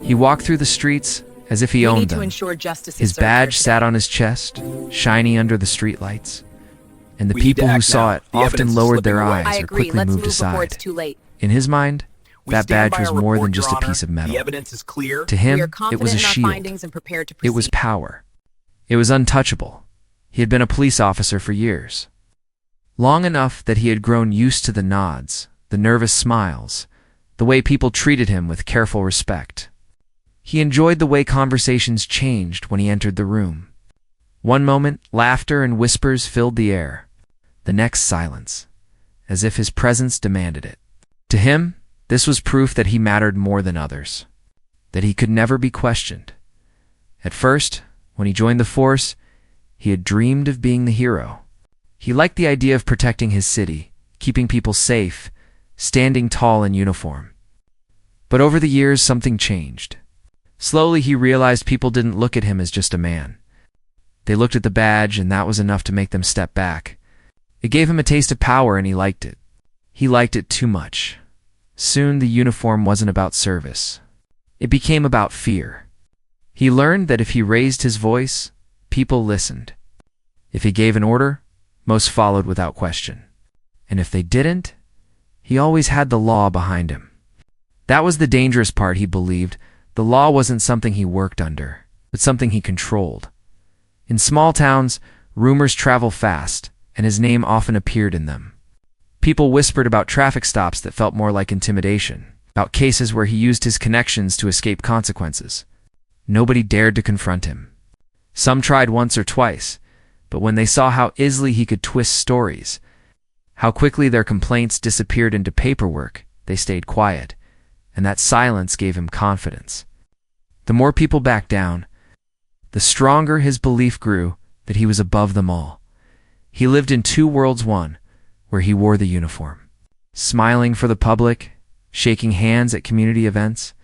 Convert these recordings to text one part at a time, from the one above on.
He walked through the streets as if he We owned need to them. ensure justice is His served badge here sat on his chest, shiny under the streetlights. And the We need to people who act saw now. it The often evidence is lowered their slipping away. eyes I or agree. quickly Let's moved move before aside. it's too late. In his mind, We that stand badge by was our more report, than just Your a piece Honor. of metal. The evidence is clear. To We are him, it confident was a in our shield. findings and prepared to It was proceed. power. It was untouchable. He had been a police officer for years. Long enough that he had grown used to the nods, the nervous smiles, the way people treated him with careful respect. He enjoyed the way conversations changed when he entered the room. One moment, laughter and whispers filled the air. The next, silence, as if his presence demanded it. To him, this was proof that he mattered more than others, that he could never be questioned. At first, when he joined the force, he had dreamed of being the hero. He liked the idea of protecting his city, keeping people safe, standing tall in uniform. But over the years, something changed. Slowly, he realized people didn't look at him as just a man. They looked at the badge, and that was enough to make them step back. It gave him a taste of power, and he liked it. He liked it too much. Soon, the uniform wasn't about service. It became about fear. He learned that if he raised his voice, people listened. If he gave an order, most followed without question. And if they didn't, he always had the law behind him. That was the dangerous part, he believed. The law wasn't something he worked under, but something he controlled. In small towns, rumors travel fast, and his name often appeared in them. People whispered about traffic stops that felt more like intimidation, about cases where he used his connections to escape consequences. Nobody dared to confront him. Some tried once or twice, but when they saw how easily he could twist stories, how quickly their complaints disappeared into paperwork, they stayed quiet, and that silence gave him confidence. The more people backed down, the stronger his belief grew that he was above them all. He lived in two worlds, one where he wore the uniform, smiling for the public, shaking hands at community events,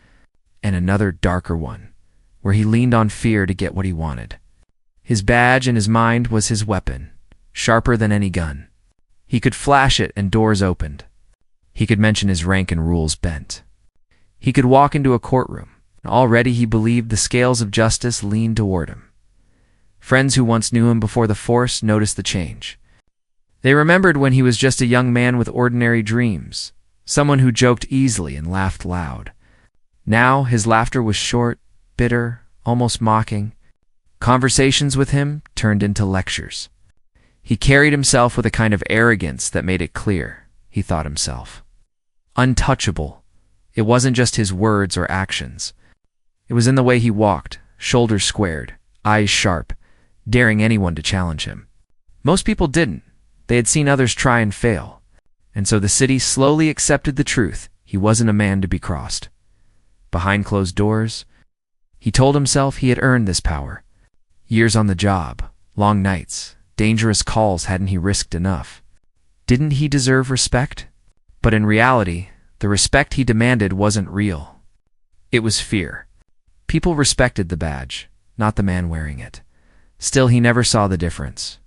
and another darker one, where he leaned on fear to get what he wanted. His badge in his mind was his weapon, sharper than any gun. He could flash it and doors opened. He could mention his rank and rules bent. He could walk into a courtroom, and already he believed the scales of justice leaned toward him. Friends who once knew him before the force noticed the change. They remembered when he was just a young man with ordinary dreams, someone who joked easily and laughed loud. Now his laughter was short, bitter, almost mocking. Conversations with him turned into lectures. He carried himself with a kind of arrogance that made it clear, he thought himself. Untouchable. It wasn't just his words or actions. It was in the way he walked, shoulders squared, eyes sharp, daring anyone to challenge him. Most people didn't. They had seen others try and fail. And so the city slowly accepted the truth. He wasn't a man to be crossed. Behind closed doors, he told himself he had earned this power. Years on the job, long nights, dangerous calls, hadn't he risked enough? Didn't he deserve respect? But in reality, the respect he demanded wasn't real. It was fear. People respected the badge, not the man wearing it. Still, he never saw the difference.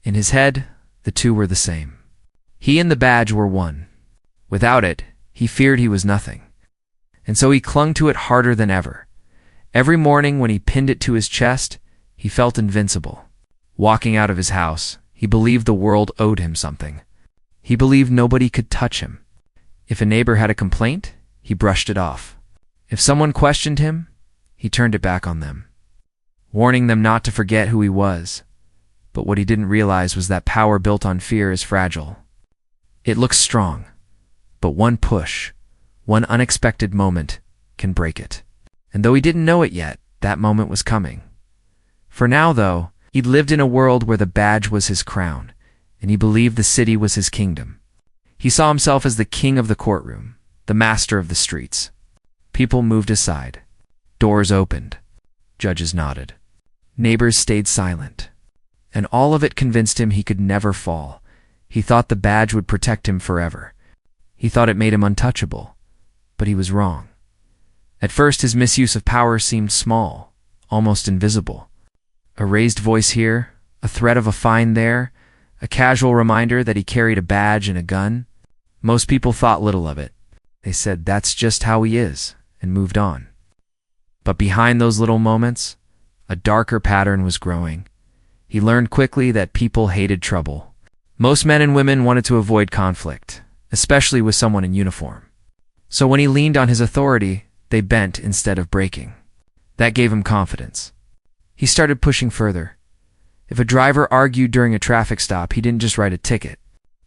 In his head, the two were the same. He and the badge were one. Without it, he feared he was nothing. And so he clung to it harder than ever. Every morning when he pinned it to his chest, he felt invincible. Walking out of his house, he believed the world owed him something. He believed nobody could touch him. If a neighbor had a complaint, he brushed it off. If someone questioned him, he turned it back on them, warning them not to forget who he was. But what he didn't realize was that power built on fear is fragile. It looks strong, but one push, one unexpected moment, can break it. And though he didn't know it yet, that moment was coming. For now, though, he'd lived in a world where the badge was his crown, and he believed the city was his kingdom. He saw himself as the king of the courtroom, the master of the streets. People moved aside. Doors opened. Judges nodded. Neighbors stayed silent. And all of it convinced him he could never fall. He thought the badge would protect him forever. He thought it made him untouchable. But he was wrong. At first, his misuse of power seemed small, almost invisible. A raised voice here, a threat of a fine there, a casual reminder that he carried a badge and a gun. Most people thought little of it. They said that's just how he is, and moved on. But behind those little moments, a darker pattern was growing. He learned quickly that people hated trouble. Most men and women wanted to avoid conflict, especially with someone in uniform. So when he leaned on his authority, they bent instead of breaking. That gave him confidence. He started pushing further. If a driver argued during a traffic stop, he didn't just write a ticket.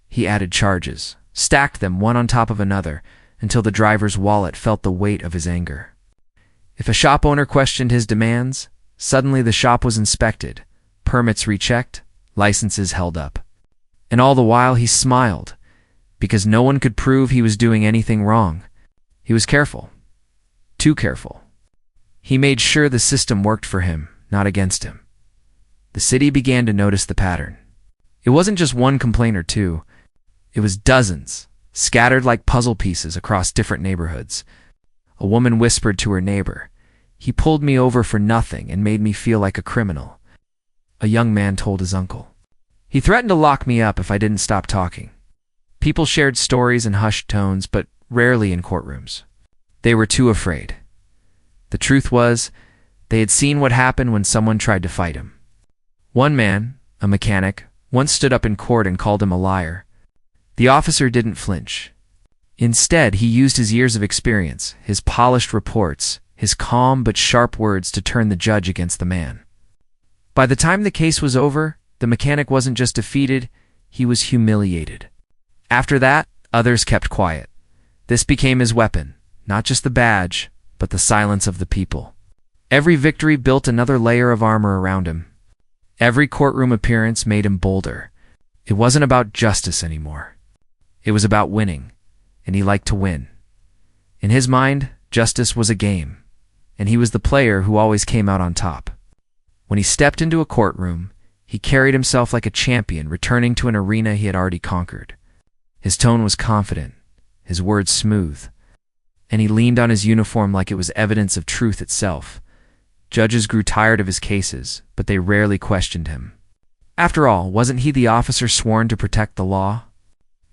He added charges, stacked them one on top of another, until the driver's wallet felt the weight of his anger. If a shop owner questioned his demands, suddenly the shop was inspected, permits rechecked, licenses held up. And all the while he smiled, because no one could prove he was doing anything wrong. He was careful. Too careful. He made sure the system worked for him, not against him. The city began to notice the pattern. It wasn't just one complaint or two. It was dozens, scattered like puzzle pieces across different neighborhoods. A woman whispered to her neighbor, "He pulled me over for nothing and made me feel like a criminal." A young man told his uncle, "He threatened to lock me up if I didn't stop talking." People shared stories in hushed tones, but rarely in courtrooms. They were too afraid. The truth was, they had seen what happened when someone tried to fight him. One man, a mechanic, once stood up in court and called him a liar. The officer didn't flinch. Instead, he used his years of experience, his polished reports, his calm but sharp words to turn the judge against the man. By the time the case was over, the mechanic wasn't just defeated, he was humiliated. After that, others kept quiet. This became his weapon, not just the badge, but the silence of the people. Every victory built another layer of armor around him. Every courtroom appearance made him bolder. It wasn't about justice anymore. It was about winning, and he liked to win. In his mind, justice was a game, and he was the player who always came out on top. When he stepped into a courtroom, he carried himself like a champion returning to an arena he had already conquered. His tone was confident, his words smooth, and he leaned on his uniform like it was evidence of truth itself. Judges grew tired of his cases, but they rarely questioned him. After all, wasn't he the officer sworn to protect the law?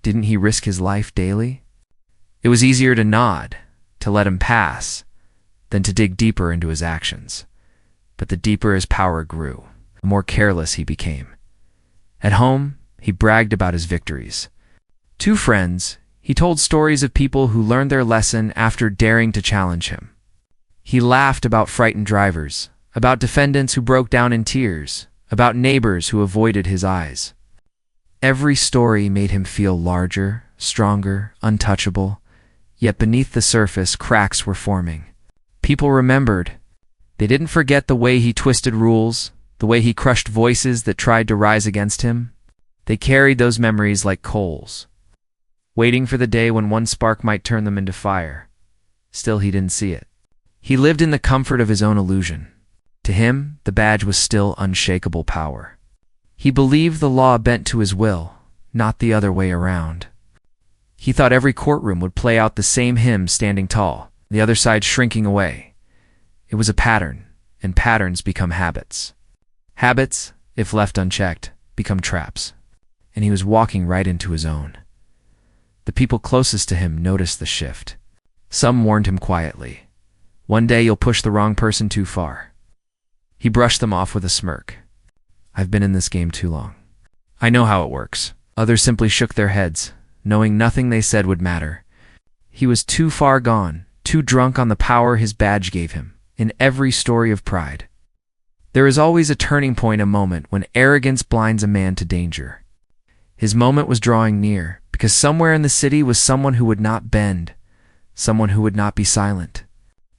Didn't he risk his life daily? It was easier to nod, to let him pass, than to dig deeper into his actions. But the deeper his power grew, the more careless he became. At home, he bragged about his victories. To friends, he told stories of people who learned their lesson after daring to challenge him. He laughed about frightened drivers, about defendants who broke down in tears, about neighbors who avoided his eyes. Every story made him feel larger, stronger, untouchable, yet beneath the surface, cracks were forming. People remembered. They didn't forget the way he twisted rules, the way he crushed voices that tried to rise against him. They carried those memories like coals, waiting for the day when one spark might turn them into fire. Still, he didn't see it. He lived in the comfort of his own illusion. To him, the badge was still unshakable power. He believed the law bent to his will, not the other way around. He thought every courtroom would play out the same hymn standing tall, the other side shrinking away. It was a pattern, and patterns become habits. Habits, if left unchecked, become traps. And he was walking right into his own. The people closest to him noticed the shift. Some warned him quietly. "One day you'll push the wrong person too far." He brushed them off with a smirk. "I've been in this game too long. I know how it works." Others simply shook their heads, knowing nothing they said would matter. He was too far gone, too drunk on the power his badge gave him, in every story of pride. There is always a turning point, a moment when arrogance blinds a man to danger. His moment was drawing near, because somewhere in the city was someone who would not bend, someone who would not be silent.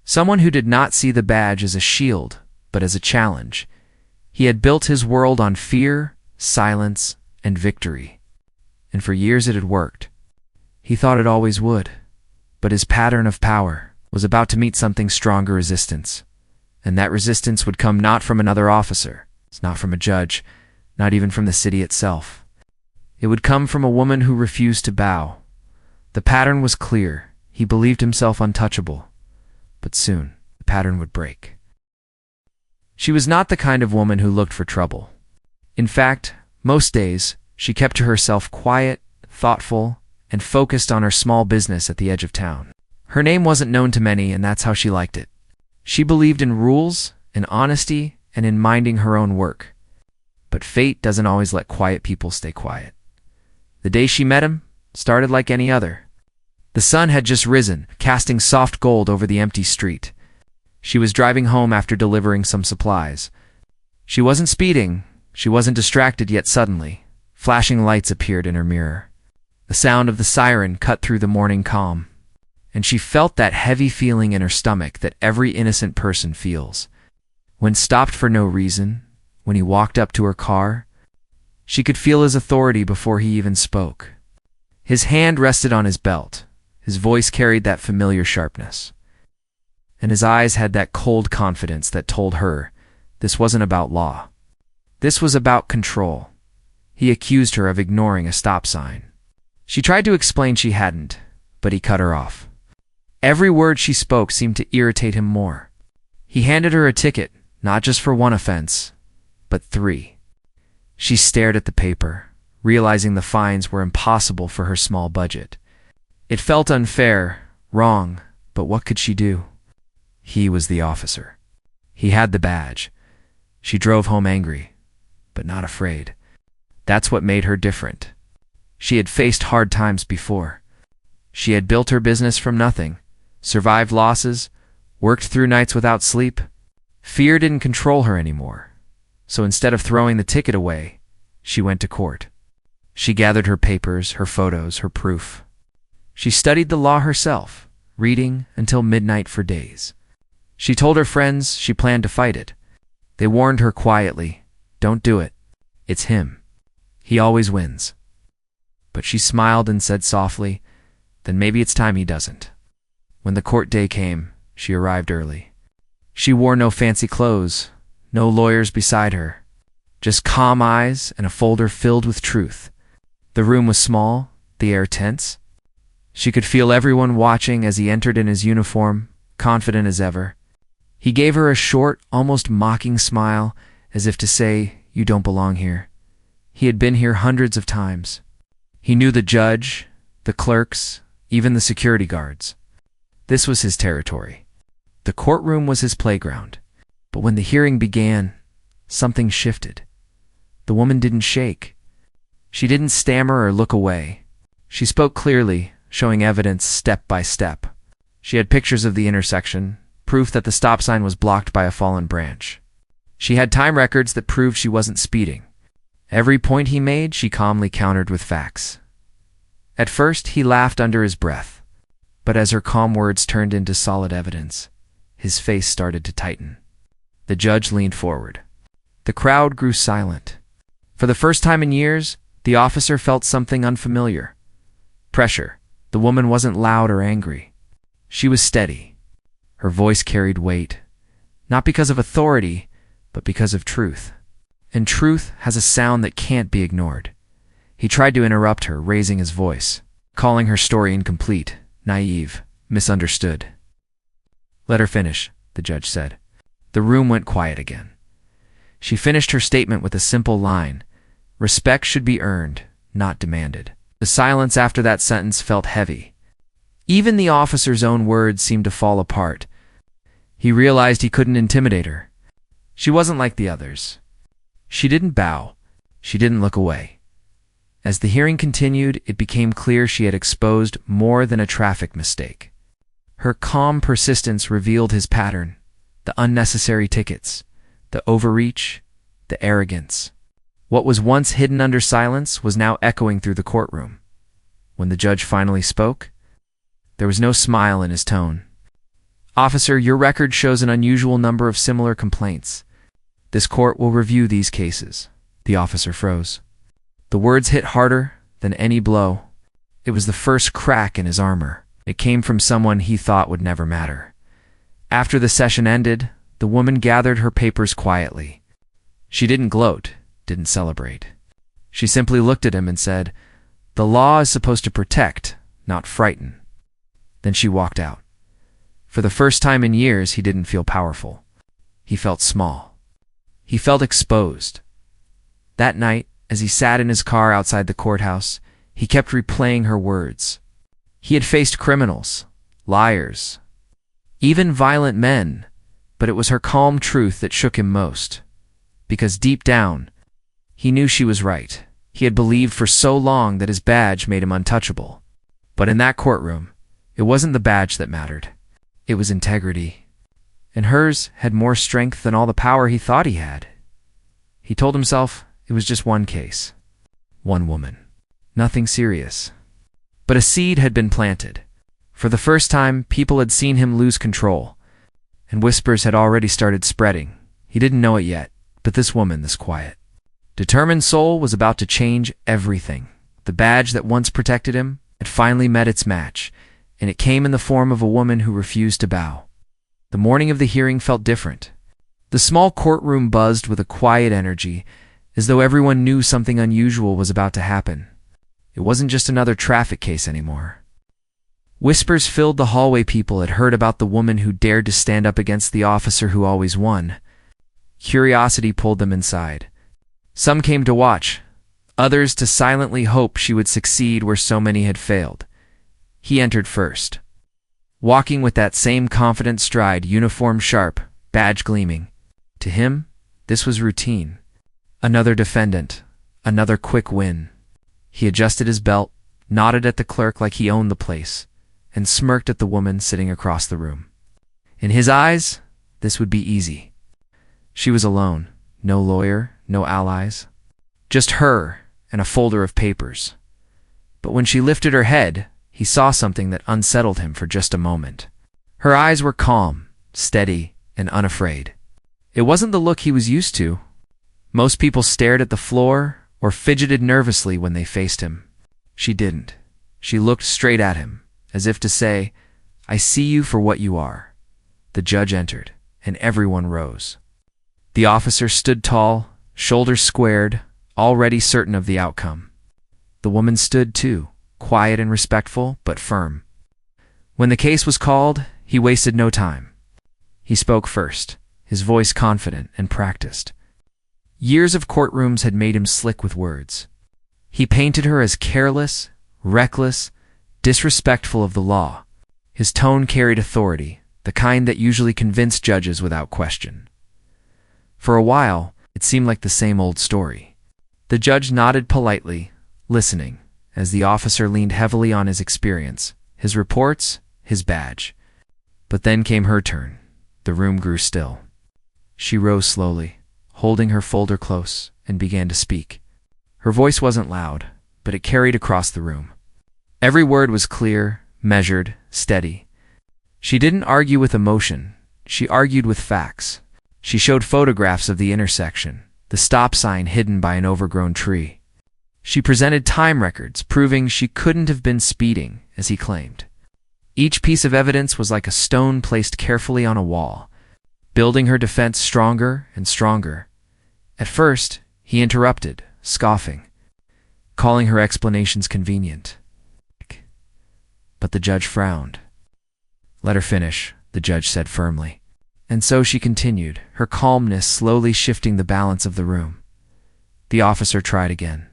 Someone who did not see the badge as a shield, but as a challenge. He had built his world on fear, silence, and victory. And for years it had worked. He thought it always would. But his pattern of power was about to meet something stronger: resistance. And that resistance would come not from another officer, not from a judge, not even from the city itself. It would come from a woman who refused to bow. The pattern was clear. He believed himself untouchable. But soon, the pattern would break. She was not the kind of woman who looked for trouble. In fact, most days, she kept to herself, quiet, thoughtful, and focused on her small business at the edge of town. Her name wasn't known to many, and that's how she liked it. She believed in rules, in honesty, and in minding her own work. But fate doesn't always let quiet people stay quiet. The day she met him started like any other. The sun had just risen, casting soft gold over the empty street. She was driving home after delivering some supplies. She wasn't speeding, she wasn't distracted, yet suddenly, flashing lights appeared in her mirror. The sound of the siren cut through the morning calm, and she felt that heavy feeling in her stomach that every innocent person feels. When stopped for no reason, when he walked up to her car, she could feel his authority before he even spoke. His hand rested on his belt, his voice carried that familiar sharpness, and his eyes had that cold confidence that told her this wasn't about law. This was about control. He accused her of ignoring a stop sign. She tried to explain she hadn't, but he cut her off. Every word she spoke seemed to irritate him more. He handed her a ticket, not just for one offense, but 3. She stared at the paper, realizing the fines were impossible for her small budget. It felt unfair, wrong, but what could she do? He was the officer. He had the badge. She drove home angry, but not afraid. That's what made her different. She had faced hard times before. She had built her business from nothing, survived losses, worked through nights without sleep. Fear didn't control her anymore. So instead of throwing the ticket away, she went to court. She gathered her papers, her photos, her proof. She studied the law herself, reading until midnight for days. She told her friends she planned to fight it. They warned her quietly, "Don't do it. It's him. He always wins." But she smiled and said softly, "Then maybe it's time he doesn't." When the court day came, she arrived early. She wore no fancy clothes, no lawyers beside her, just calm eyes and a folder filled with truth. The room was small, the air tense. She could feel everyone watching as he entered in his uniform, confident as ever. He gave her a short, almost mocking smile, as if to say, "You don't belong here." He had been here hundreds of times. He knew the judge, the clerks, even the security guards. This was his territory. The courtroom was his playground. But when the hearing began, something shifted. The woman didn't shake. She didn't stammer or look away. She spoke clearly, showing evidence step by step. She had pictures of the intersection, proof that the stop sign was blocked by a fallen branch. She had time records that proved she wasn't speeding. Every point he made, she calmly countered with facts. At first, he laughed under his breath, but as her calm words turned into solid evidence, his face started to tighten. The judge leaned forward. The crowd grew silent. For the first time in years, the officer felt something unfamiliar. Pressure. The woman wasn't loud or angry. She was steady. Her voice carried weight, not because of authority, but because of truth. And truth has a sound that can't be ignored. He tried to interrupt her, raising his voice, calling her story incomplete, naive, misunderstood. "Let her finish," the judge said. The room went quiet again. She finished her statement with a simple line: "Respect should be earned, not demanded." The silence after that sentence felt heavy. Even the officer's own words seemed to fall apart. He realized he couldn't intimidate her. She wasn't like the others. She didn't bow. She didn't look away. As the hearing continued, it became clear she had exposed more than a traffic mistake. Her calm persistence revealed his pattern: the unnecessary tickets, the overreach, the arrogance. What was once hidden under silence was now echoing through the courtroom. When the judge finally spoke, there was no smile in his tone. "Officer, your record shows an unusual number of similar complaints. This court will review these cases." The officer froze. The words hit harder than any blow. It was the first crack in his armor. It came from someone he thought would never matter. After the session ended, the woman gathered her papers quietly. She didn't gloat, didn't celebrate. She simply looked at him and said, "The law is supposed to protect, not frighten." Then she walked out. For the first time in years, he didn't feel powerful. He felt small. He felt exposed. That night, as he sat in his car outside the courthouse, he kept replaying her words. He had faced criminals, liars, even violent men, but it was her calm truth that shook him most. Because deep down, he knew she was right. He had believed for so long that his badge made him untouchable. But in that courtroom, it wasn't the badge that mattered. It was integrity. And hers had more strength than all the power he thought he had. He told himself it was just one case. One woman. Nothing serious. But a seed had been planted. For the first time, people had seen him lose control, and whispers had already started spreading. He didn't know it yet, but this woman, this quiet, determined soul was about to change everything. The badge that once protected him had finally met its match, and it came in the form of a woman who refused to bow. The morning of the hearing felt different. The small courtroom buzzed with a quiet energy, as though everyone knew something unusual was about to happen. It wasn't just another traffic case anymore. Whispers filled the hallway. People had heard about the woman who dared to stand up against the officer who always won. Curiosity pulled them inside. Some came to watch, others to silently hope she would succeed where so many had failed. He entered first, walking with that same confident stride, uniform sharp, badge gleaming. To him, this was routine. Another defendant, another quick win. He adjusted his belt, nodded at the clerk like he owned the place, and smirked at the woman sitting across the room. In his eyes, this would be easy. She was alone, no lawyer, no allies, just her and a folder of papers. But when she lifted her head, he saw something that unsettled him for just a moment. Her eyes were calm, steady, and unafraid. It wasn't the look he was used to. Most people stared at the floor or fidgeted nervously when they faced him. She didn't. She looked straight at him, as if to say, "I see you for what you are." The judge entered, and everyone rose. The officer stood tall, shoulders squared, already certain of the outcome. The woman stood too, quiet and respectful, but firm. When the case was called, he wasted no time. He spoke first, his voice confident and practiced. Years of courtrooms had made him slick with words. He painted her as careless, reckless, disrespectful of the law. His tone carried authority, the kind that usually convinced judges without question. For a while, it seemed like the same old story. The judge nodded politely, listening, as the officer leaned heavily on his experience, his reports, his badge. But then came her turn. The room grew still. She rose slowly, holding her folder close, and began to speak. Her voice wasn't loud, but it carried across the room. Every word was clear, measured, steady. She didn't argue with emotion. She argued with facts. She showed photographs of the intersection, the stop sign hidden by an overgrown tree. She presented time records proving she couldn't have been speeding, as he claimed. Each piece of evidence was like a stone placed carefully on a wall, building her defense stronger and stronger. At first, he interrupted, scoffing, calling her explanations convenient. But the judge frowned. "Let her finish," the judge said firmly. And so she continued, her calmness slowly shifting the balance of the room. The officer tried again,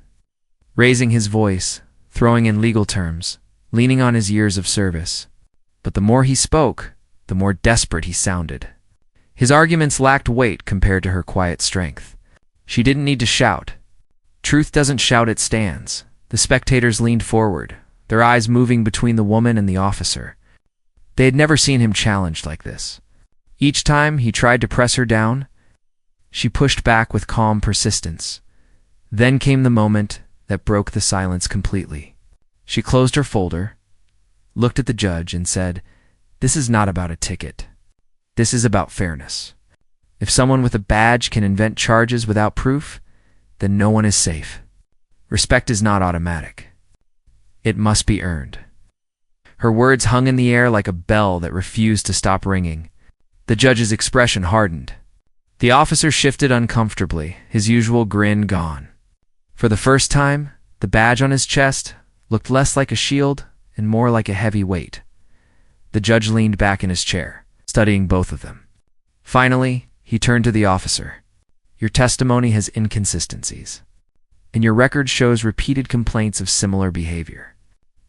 raising his voice, throwing in legal terms, leaning on his years of service. But the more he spoke, the more desperate he sounded. His arguments lacked weight compared to her quiet strength. She didn't need to shout. Truth doesn't shout, it stands. The spectators leaned forward, their eyes moving between the woman and the officer. They had never seen him challenged like this. Each time he tried to press her down, she pushed back with calm persistence. Then came the moment that broke the silence completely. She closed her folder, looked at the judge, and said, "This is not about a ticket. This is about fairness. If someone with a badge can invent charges without proof, then no one is safe. Respect is not automatic. It must be earned." Her words hung in the air like a bell that refused to stop ringing. The judge's expression hardened. The officer shifted uncomfortably, his usual grin gone. For the first time, the badge on his chest looked less like a shield and more like a heavy weight. The judge leaned back in his chair, studying both of them. Finally, he turned to the officer. "Your testimony has inconsistencies, and your record shows repeated complaints of similar behavior.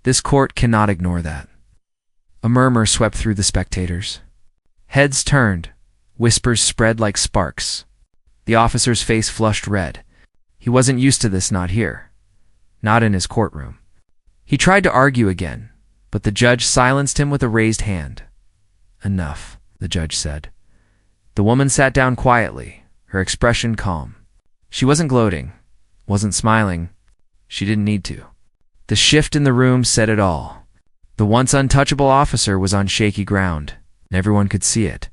This court cannot ignore that." A murmur swept through the spectators. Heads turned, Whispers spread like sparks. The officer's face flushed red. He wasn't used to this, not here. Not in his courtroom. He tried to argue again, but the judge silenced him with a raised hand. "Enough," the judge said. The woman sat down quietly, her expression calm. She wasn't gloating, wasn't smiling. She didn't need to. The shift in the room said it all. The once untouchable officer was on shaky ground, and everyone could see it.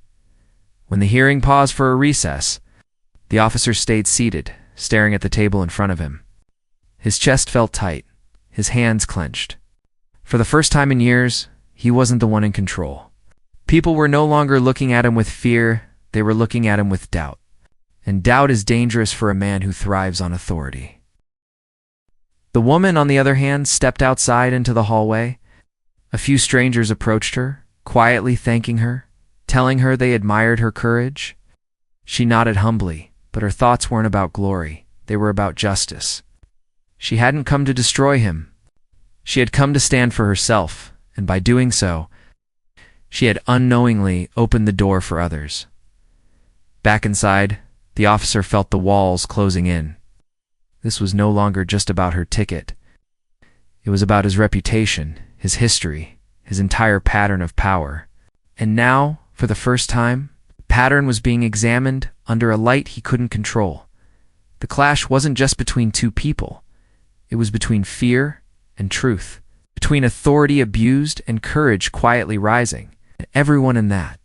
When the hearing paused for a recess, the officer stayed seated, staring at the table in front of him. His chest felt tight, his hands clenched. For the first time in years, he wasn't the one in control. People were no longer looking at him with fear, they were looking at him with doubt. And doubt is dangerous for a man who thrives on authority. The woman, on the other hand, stepped outside into the hallway. A few strangers approached her, quietly thanking her, telling her they admired her courage. She nodded humbly, but her thoughts weren't about glory, they were about justice. She hadn't come to destroy him. She had come to stand for herself, and by doing so, she had unknowingly opened the door for others. Back inside, the officer felt the walls closing in. This was no longer just about her ticket. It was about his reputation, his history, his entire pattern of power. And now, for the first time, the pattern was being examined under a light he couldn't control. The clash wasn't just between two people. It was between fear and truth, between authority abused and courage quietly rising, and everyone in that.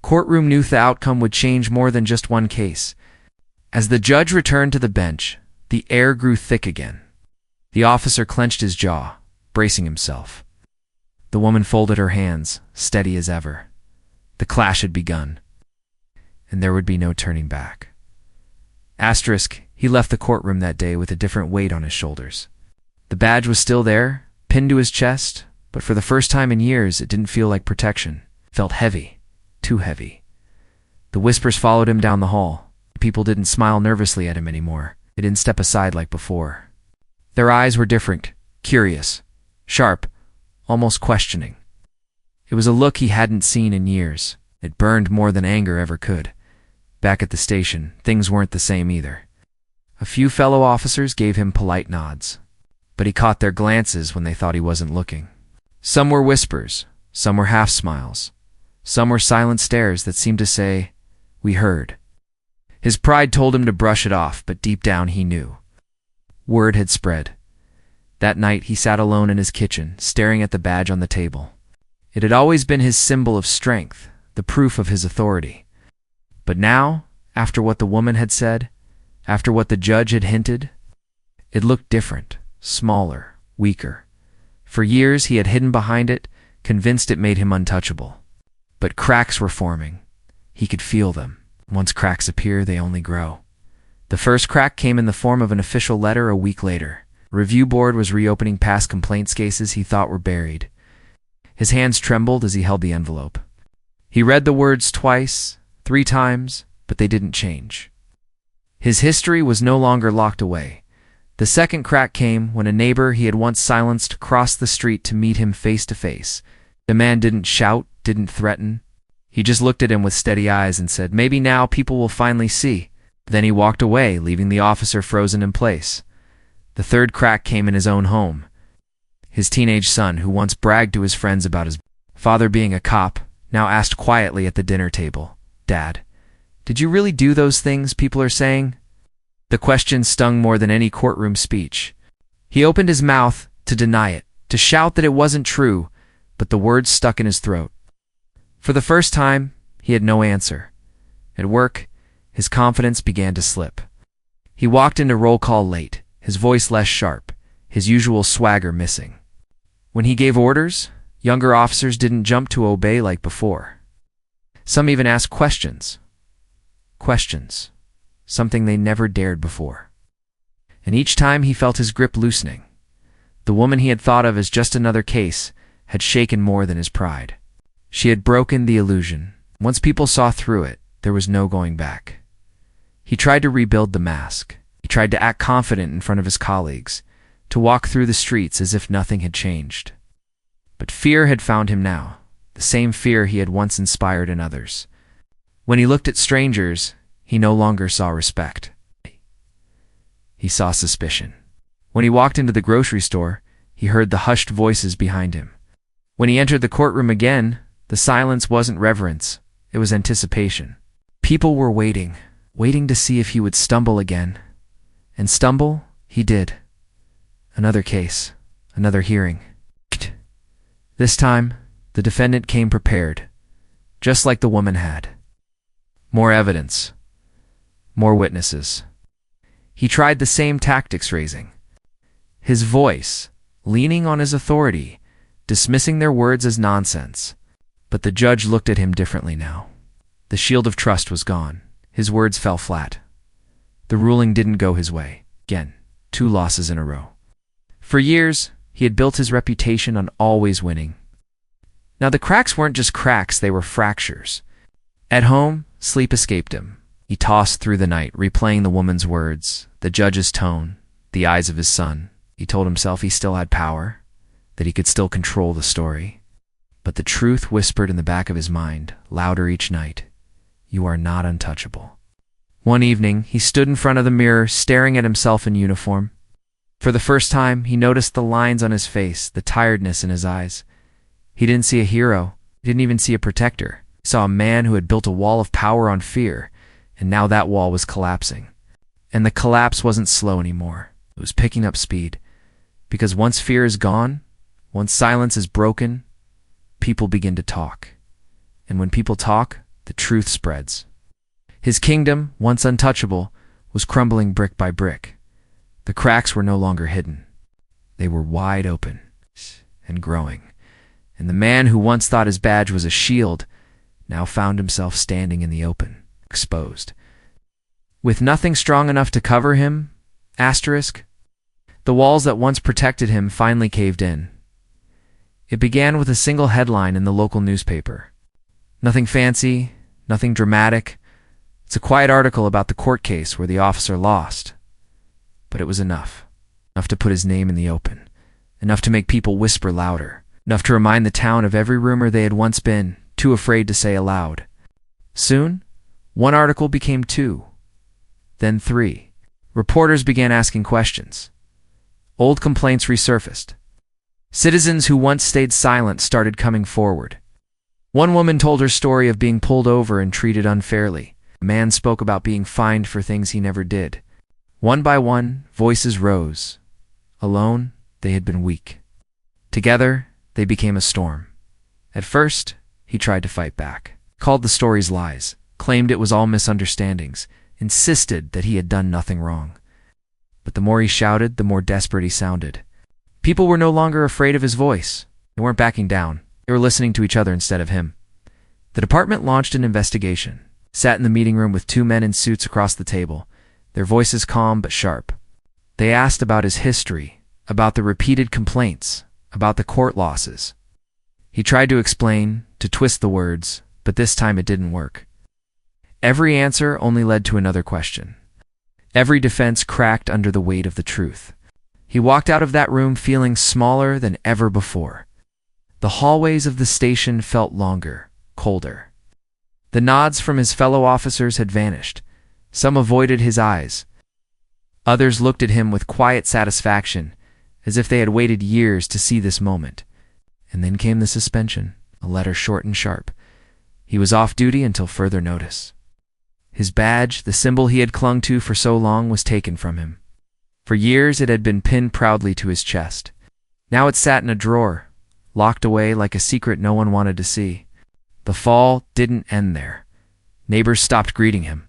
Courtroom knew the outcome would change more than just one case. As the judge returned to the bench, the air grew thick again. The officer clenched his jaw, bracing himself. The woman folded her hands, steady as ever. The clash had begun, and there would be no turning back. Asterisk, he left the courtroom that day with a different weight on his shoulders. The badge was still there, pinned to his chest, but for the first time in years it didn't feel like protection. It felt heavy, too heavy. The whispers followed him down the hall. People didn't smile nervously at him anymore. They didn't step aside like before. Their eyes were different, curious, sharp, almost questioning. It was a look he hadn't seen in years. It burned more than anger ever could. Back at the station, things weren't the same either. A few fellow officers gave him polite nods, but he caught their glances when they thought he wasn't looking. Some were whispers, some were half smiles, some were silent stares that seemed to say, "We heard." His pride told him to brush it off, but deep down he knew. Word had spread. That night he sat alone in his kitchen, staring at the badge on the table. It had always been his symbol of strength, the proof of his authority. But now, after what the woman had said, after what the judge had hinted, it looked different, smaller, weaker. For years he had hidden behind it, convinced it made him untouchable. But cracks were forming. He could feel them. Once cracks appear, they only grow. The first crack came in the form of an official letter a week later. A review board was reopening past complaints cases he thought were buried. His hands trembled as he held the envelope. He read the words twice, 3 times, but they didn't change. His history was no longer locked away. The second crack came when a neighbor he had once silenced crossed the street to meet him face to face. The man didn't shout, didn't threaten. He just looked at him with steady eyes and said, "Maybe now people will finally see." Then he walked away, leaving the officer frozen in place. The third crack came in his own home. His teenage son, who once bragged to his friends about his father being a cop, now asked quietly at the dinner table, "Dad, did you really do those things people are saying?" The question stung more than any courtroom speech. He opened his mouth to deny it, to shout that it wasn't true, but the words stuck in his throat. For the first time, he had no answer. At work, his confidence began to slip. He walked into roll call late, his voice less sharp, his usual swagger missing. When he gave orders, younger officers didn't jump to obey like before. Some even asked questions. Questions. Something they never dared before. And each time he felt his grip loosening. The woman he had thought of as just another case had shaken more than his pride. She had broken the illusion. Once people saw through it, there was no going back. He tried to rebuild the mask. He tried to act confident in front of his colleagues, to walk through the streets as if nothing had changed. But fear had found him now, the same fear he had once inspired in others. When he looked at strangers, he no longer saw respect. He saw suspicion. When he walked into the grocery store, he heard the hushed voices behind him. When he entered the courtroom again, the silence wasn't reverence, it was anticipation. People were waiting to see if he would stumble again. And stumble, he did. Another case, another hearing. This time, the defendant came prepared, just like the woman had. More evidence. More witnesses. He tried the same tactics, raising his voice, leaning on his authority, dismissing their words as nonsense. But the judge looked at him differently now. The shield of trust was gone. His words fell flat. The ruling didn't go his way. Again, 2 losses in a row. For years, he had built his reputation on always winning. Now the cracks weren't just cracks, they were fractures. At home, sleep escaped him. He tossed through the night, replaying the woman's words, the judge's tone, the eyes of his son. He told himself he still had power, that he could still control the story. But the truth whispered in the back of his mind, louder each night. You are not untouchable. One evening, he stood in front of the mirror, staring at himself in uniform. For the first time, he noticed the lines on his face, the tiredness in his eyes. He didn't see a hero. He didn't even see a protector. He saw a man who had built a wall of power on fear, and now that wall was collapsing. And the collapse wasn't slow anymore. It was picking up speed. Because once fear is gone, once silence is broken, people begin to talk. And when people talk, the truth spreads. His kingdom, once untouchable, was crumbling brick by brick. The cracks were no longer hidden. They were wide open and growing. And the man who once thought his badge was a shield now found himself standing in the open, exposed. With nothing strong enough to cover him, the walls that once protected him finally caved in. It began with a single headline in the local newspaper. Nothing fancy, nothing dramatic. It's a quiet article about the court case where the officer lost. But it was enough. Enough to put his name in the open. Enough to make people whisper louder. Enough to remind the town of every rumor they had once been too afraid to say aloud. Soon, one article became 2, then 3. Reporters began asking questions. Old complaints resurfaced. Citizens who once stayed silent started coming forward. One woman told her story of being pulled over and treated unfairly. A man spoke about being fined for things he never did. One by one, voices rose. Alone, they had been weak. Together, they became a storm. At first, he tried to fight back, called the stories lies, claimed it was all misunderstandings, insisted that he had done nothing wrong. But the more he shouted, the more desperate he sounded. People were no longer afraid of his voice. They weren't backing down. They were listening to each other instead of him. The department launched an investigation, sat in the meeting room with 2 men in suits across the table, their voices calm but sharp. They asked about his history, about the repeated complaints, about the court losses. He tried to explain, to twist the words, but this time it didn't work. Every answer only led to another question. Every defense cracked under the weight of the truth. He walked out of that room feeling smaller than ever before. The hallways of the station felt longer, colder. The nods from his fellow officers had vanished. Some avoided his eyes. Others looked at him with quiet satisfaction, as if they had waited years to see this moment. And then came the suspension, a letter short and sharp. He was off duty until further notice. His badge, the symbol he had clung to for so long, was taken from him. For years it had been pinned proudly to his chest. Now it sat in a drawer, locked away like a secret no one wanted to see. The fall didn't end there. Neighbors stopped greeting him.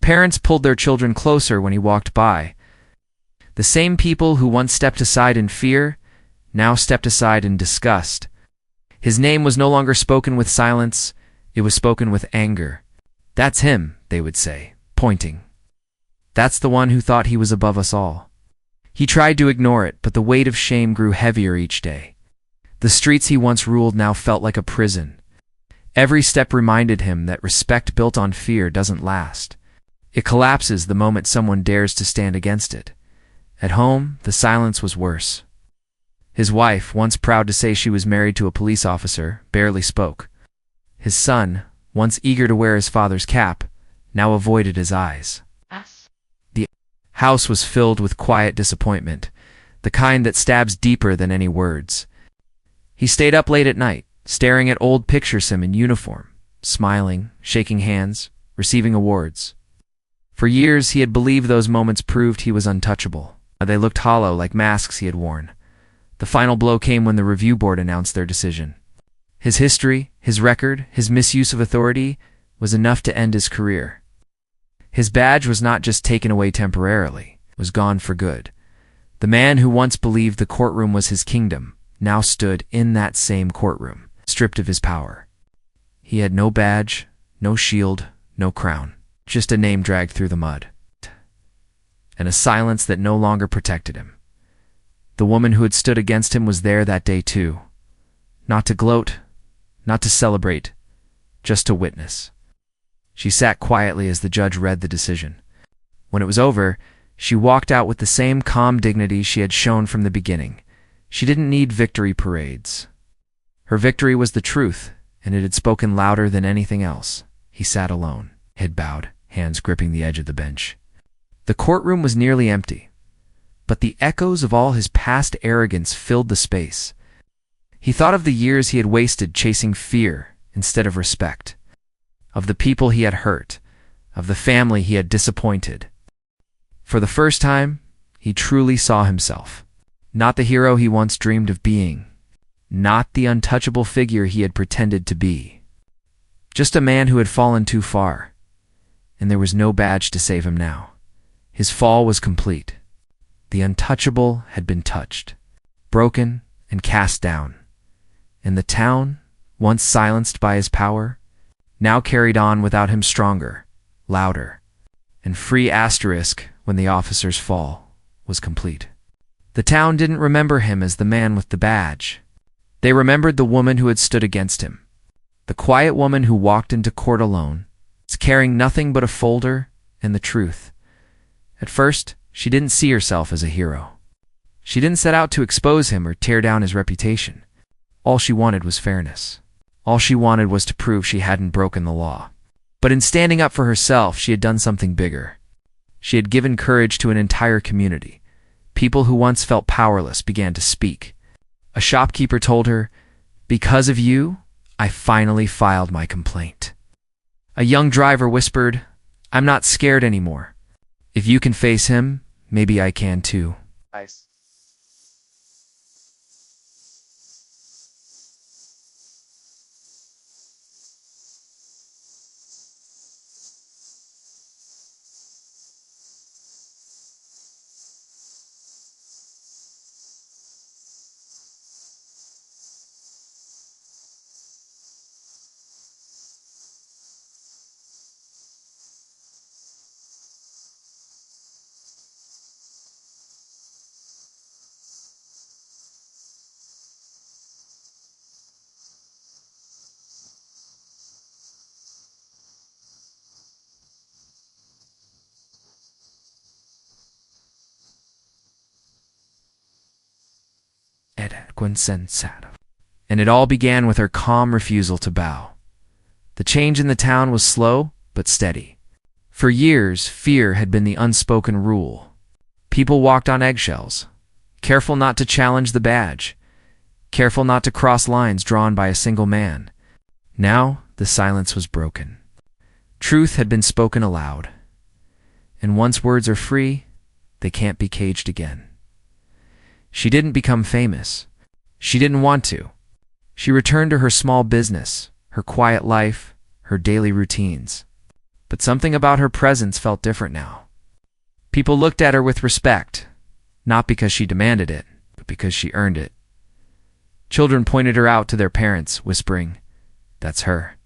Parents pulled their children closer when he walked by. The same people who once stepped aside in fear now stepped aside in disgust. His name was no longer spoken with silence, it was spoken with anger. That's him, they would say, pointing. That's the one who thought he was above us all. He tried to ignore it, but the weight of shame grew heavier each day. The streets he once ruled now felt like a prison. Every step reminded him that respect built on fear doesn't last. It collapses the moment someone dares to stand against it. At home, the silence was worse. His wife, once proud to say she was married to a police officer, barely spoke. His son, once eager to wear his father's cap, now avoided his eyes. The house was filled with quiet disappointment, the kind that stabs deeper than any words. He stayed up late at night, staring at old pictures of him in uniform, smiling, shaking hands, receiving awards. For years he had believed those moments proved he was untouchable. They looked hollow, like masks he had worn. The final blow came when the review board announced their decision. His history, his record, his misuse of authority was enough to end his career. His badge was not just taken away temporarily, it was gone for good. The man who once believed the courtroom was his kingdom now stood in that same courtroom, stripped of his power. He had no badge, no shield, no crown, just a name dragged through the mud, and a silence that no longer protected him. The woman who had stood against him was there that day too, not to gloat, not to celebrate, just to witness. She sat quietly as the judge read the decision. When it was over, she walked out with the same calm dignity she had shown from the beginning. She didn't need victory parades. Her victory was the truth, and it had spoken louder than anything else. He sat alone, head bowed, hands gripping the edge of the bench. The courtroom was nearly empty, but the echoes of all his past arrogance filled the space. He thought of the years he had wasted chasing fear instead of respect, of the people he had hurt, of the family he had disappointed. For the first time, he truly saw himself. Not the hero he once dreamed of being, not the untouchable figure he had pretended to be. Just a man who had fallen too far, and there was no badge to save him now. His fall was complete. The untouchable had been touched, broken, and cast down. And the town, once silenced by his power, now carried on without him stronger, louder, and free asterisk when the officer's fall was complete. The town didn't remember him as the man with the badge. They remembered the woman who had stood against him, the quiet woman who walked into court alone, carrying nothing but a folder and the truth. At first, she didn't see herself as a hero. She didn't set out to expose him or tear down his reputation. All she wanted was fairness. All she wanted was to prove she hadn't broken the law. But in standing up for herself, she had done something bigger. She had given courage to an entire community. People who once felt powerless began to speak. A shopkeeper told her, "Because of you, I finally filed my complaint." A young driver whispered, "I'm not scared anymore. If you can face him, maybe I can too." Nice. And it all began with her calm refusal to bow. The change in the town was slow but steady. For years, fear had been the unspoken rule. People walked on eggshells, careful not to challenge the badge, careful not to cross lines drawn by a single man. Now, the silence was broken. Truth had been spoken aloud. And once words are free, they can't be caged again. She didn't become famous. She didn't want to. She returned to her small business, her quiet life, her daily routines. But something about her presence felt different now. People looked at her with respect, not because she demanded it, but because she earned it. Children pointed her out to their parents, whispering, "That's her.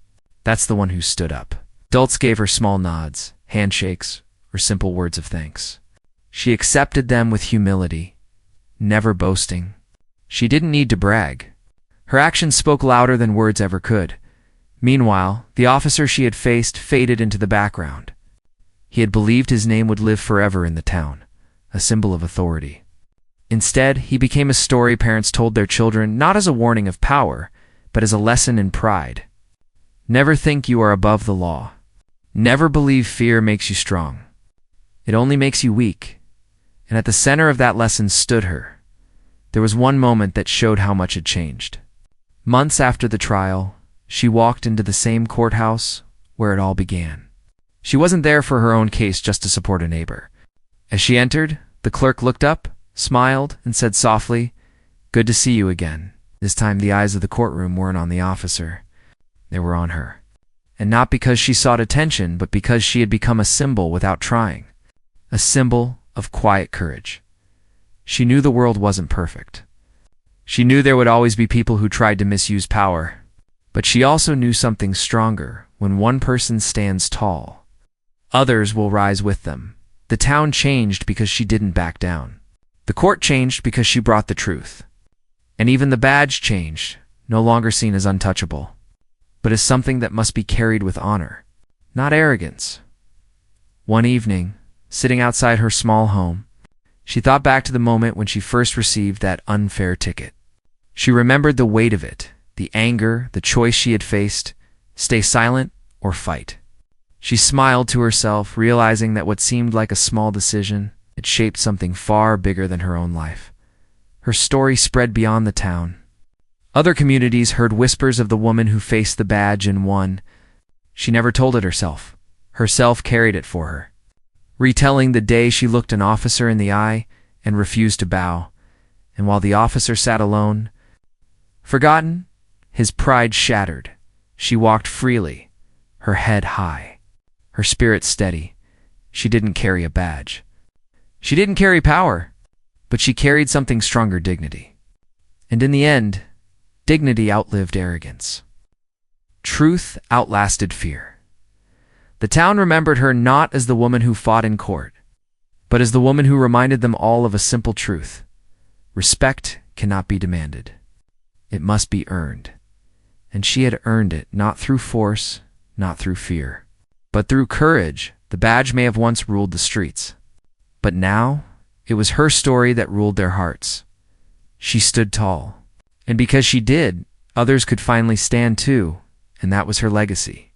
That's the one who stood up." Adults gave her small nods, handshakes, or simple words of thanks. She accepted them with humility, never boasting. She didn't need to brag. Her actions spoke louder than words ever could. Meanwhile, the officer she had faced faded into the background. He had believed his name would live forever in the town, a symbol of authority. Instead, he became a story parents told their children not as a warning of power, but as a lesson in pride. Never think you are above the law. Never believe fear makes you strong. It only makes you weak. And at the center of that lesson stood her. There was one moment that showed how much had changed. Months after the trial, she walked into the same courthouse where it all began. She wasn't there for her own case just to support a neighbor. As she entered, the clerk looked up, smiled, and said softly, "Good to see you again." This time the eyes of the courtroom weren't on the officer. They were on her. And not because she sought attention, but because she had become a symbol without trying. A symbol of quiet courage. She knew the world wasn't perfect. She knew there would always be people who tried to misuse power. But she also knew something stronger. When one person stands tall, others will rise with them. The town changed because she didn't back down. The court changed because she brought the truth. And even the badge changed, no longer seen as untouchable, but as something that must be carried with honor, not arrogance. One evening, sitting outside her small home, she thought back to the moment when she first received that unfair ticket. She remembered the weight of it, the anger, the choice she had faced, stay silent or fight. She smiled to herself, realizing that what seemed like a small decision had shaped something far bigger than her own life. Her story spread beyond the town. Other communities heard whispers of the woman who faced the badge and won. She never told it herself. Herself carried it for her, retelling the day she looked an officer in the eye and refused to bow. And while the officer sat alone, forgotten, his pride shattered, she walked freely, her head high, her spirit steady. She didn't carry a badge. She didn't carry power, but she carried something stronger: dignity. And in the end, dignity outlived arrogance. Truth outlasted fear. The town remembered her not as the woman who fought in court, but as the woman who reminded them all of a simple truth: respect cannot be demanded. It must be earned. And she had earned it, not through force, not through fear, but through courage. The badge may have once ruled the streets, but now it was her story that ruled their hearts. She stood tall, and because she did, others could finally stand too, and that was her legacy.